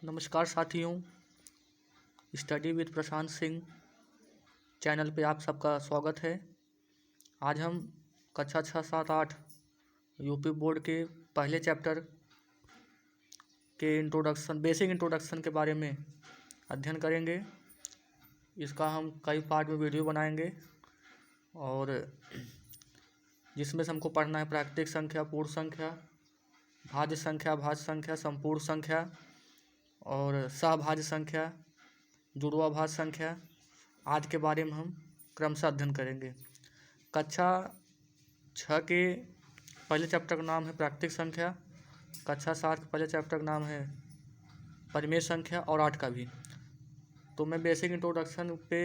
नमस्कार साथियों, study with Prashant Singh channel पे आप सबका स्वागत है। आज हम कक्षा 6, 7, 8 यूपी बोर्ड के पहले चैप्टर के बेसिक इंट्रोडक्शन के बारे में अध्ययन करेंगे। इसका हम कई पार्ट में वीडियो बनाएंगे और जिसमें से हमको पढ़ना है प्राकृतिक संख्या, पूर्ण संख्या, भाज्य संख्या, संपूर्ण संख्या और सहभाज्य संख्या, जुड़वा भाज्य संख्या आदि के बारे में हम क्रमशः अध्ययन करेंगे। कक्षा 6 के पहले चैप्टर का नाम है प्राकृतिक संख्या, कक्षा 7 के पहले चैप्टर का नाम है परिमेय संख्या और 8 का भी। तो मैं बेसिक इंट्रोडक्शन पे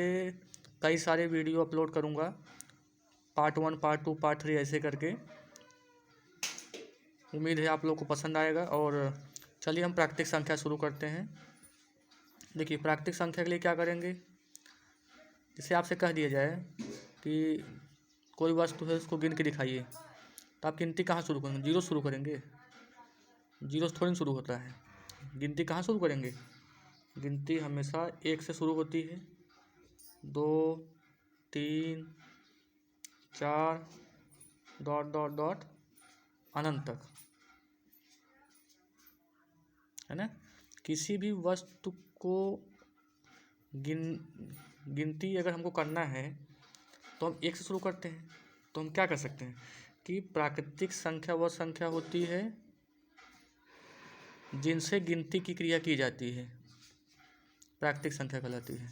कई सारे वीडियो अपलोड करूँगा, पार्ट 1, पार्ट 2, पार्ट 3 ऐसे करके। उम्मीद है आप लोग को पसंद आएगा। और चलिए हम प्राकृतिक संख्या शुरू करते हैं। देखिए, प्राकृतिक संख्या के लिए क्या करेंगे, जैसे आपसे कह दिया जाए कि कोई वस्तु है उसको गिन के दिखाइए, तो आप गिनती कहाँ शुरू करेंगे? जीरो शुरू करेंगे? जीरो से थोड़ी शुरू होता है। गिनती कहाँ शुरू करेंगे? गिनती हमेशा 1 से शुरू होती है, 2, 3, 4 डॉट डॉट डॉट अनंत तक, है ना। किसी भी वस्तु को गिनती अगर हमको करना है तो हम 1 से शुरू करते हैं। तो हम क्या कर सकते हैं कि प्राकृतिक संख्या वह संख्या होती है जिनसे गिनती की क्रिया की जाती है, प्राकृतिक संख्या कहलाती है।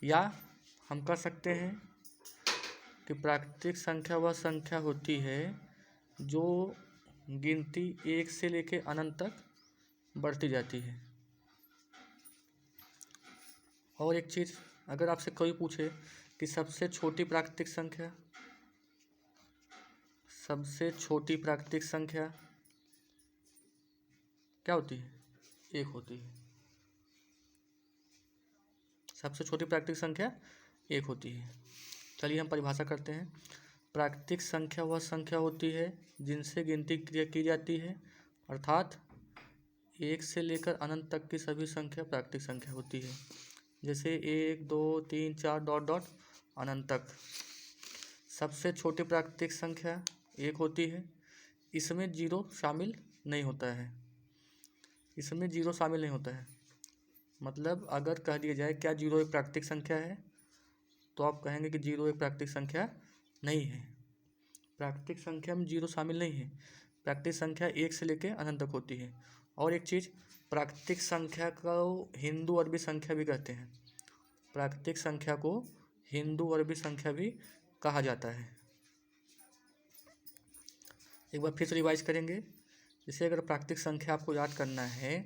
या हम कह सकते हैं कि प्राकृतिक संख्या वह संख्या होती है जो गिनती 1 से लेके अनंत तक बढ़ती जाती है। और एक चीज़, अगर आपसे कोई पूछे कि सबसे छोटी प्राकृतिक संख्या क्या होती है? 1 होती है। सबसे छोटी प्राकृतिक संख्या 1 होती है। चलिए हम परिभाषा करते हैं। प्राकृतिक संख्या वह संख्या होती है जिनसे गिनती क्रिया की जाती है, अर्थात 1 से लेकर अनंत तक की सभी संख्या प्राकृतिक संख्या होती है। जैसे 1, 2, 3, 4 डॉट डॉट अनंत तक। सबसे छोटी प्राकृतिक संख्या 1 होती है। इसमें जीरो शामिल नहीं होता है। मतलब अगर कह दिया जाए क्या जीरो एक प्राकृतिक संख्या है, तो आप कहेंगे कि जीरो एक प्राकृतिक संख्या नहीं है। प्राकृतिक संख्या में जीरो शामिल नहीं है। प्राकृतिक संख्या 1 से लेकर अनंत तक होती है। और एक चीज़, प्राकृतिक संख्या को हिंदू अरबी संख्या भी कहते हैं। प्राकृतिक संख्या को हिंदू अरबी संख्या भी कहा जाता है। एक बार फिर से रिवाइज करेंगे। जैसे अगर प्राकृतिक संख्या आपको याद करना है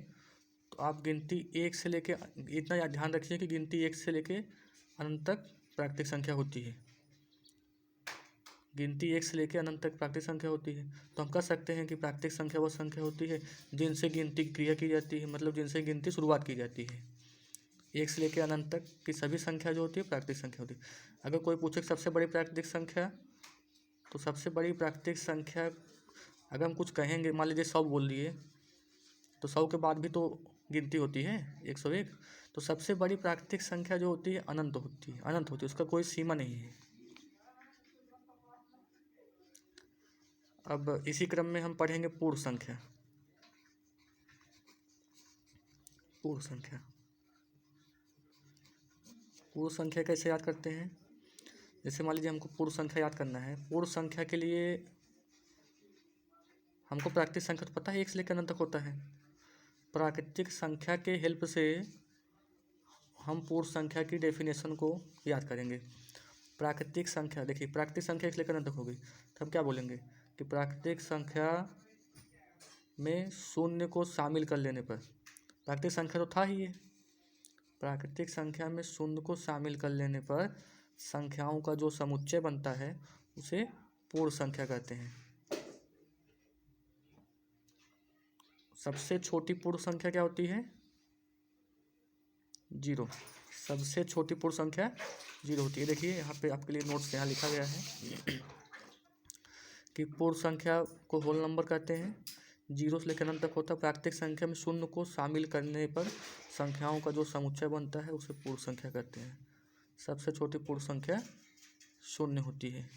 तो आप गिनती 1 से लेके, इतना ध्यान रखिए कि गिनती 1 से लेके अनंत तक प्राकृतिक संख्या होती है। गिनती 1 से लेकर अनंत तक प्राकृतिक संख्या होती है। तो हम कह सकते हैं कि प्राकृतिक संख्या वह संख्या होती है जिनसे गिनती क्रिया की जाती है, मतलब जिनसे गिनती शुरुआत की जाती है। 1 से लेकर अनंत तक की सभी संख्या जो होती है प्राकृतिक संख्या होती है। अगर कोई पूछे सबसे बड़ी प्राकृतिक संख्या, तो सबसे बड़ी प्राकृतिक संख्या अगर हम कुछ कहेंगे, मान लीजिए 100 बोल दिए, तो 100 के बाद भी तो गिनती होती है 101। तो सबसे बड़ी प्राकृतिक संख्या जो होती है अनंत होती है, उसका कोई सीमा नहीं है। अब इसी क्रम में हम पढ़ेंगे पूर्ण संख्या। पूर्ण संख्या कैसे याद करते हैं? जैसे मान लीजिए हमको पूर्ण संख्या याद करना है। पूर्ण संख्या के लिए हमको प्राकृतिक संख्या तो पता है 1 से लेकर अनंत तक होता है। प्राकृतिक संख्या के हेल्प से हम पूर्ण संख्या की डेफिनेशन को याद करेंगे। प्राकृतिक संख्या, देखिए प्राकृतिक संख्या 1 से लेकर अनंत तक होगी, तो हम क्या बोलेंगे कि प्राकृतिक संख्या में शून्य को शामिल कर लेने पर, प्राकृतिक संख्या तो था ही ये, प्राकृतिक संख्या में शून्य को शामिल कर लेने पर संख्याओं का जो समुच्चय बनता है उसे पूर्ण संख्या कहते हैं। सबसे छोटी पूर्ण संख्या क्या होती है? 0। सबसे छोटी पूर्ण संख्या 0 होती है। देखिए यहाँ पे आपके लिए नोट्स यहाँ लिखा गया है कि पूर्ण संख्या को होल नंबर कहते हैं जीरो से लेकर अनंत तक होता है। प्राकृतिक संख्या में शून्य को शामिल करने पर संख्याओं का जो समुच्चय बनता है उसे पूर्ण संख्या कहते हैं। सबसे छोटी पूर्ण संख्या शून्य होती है।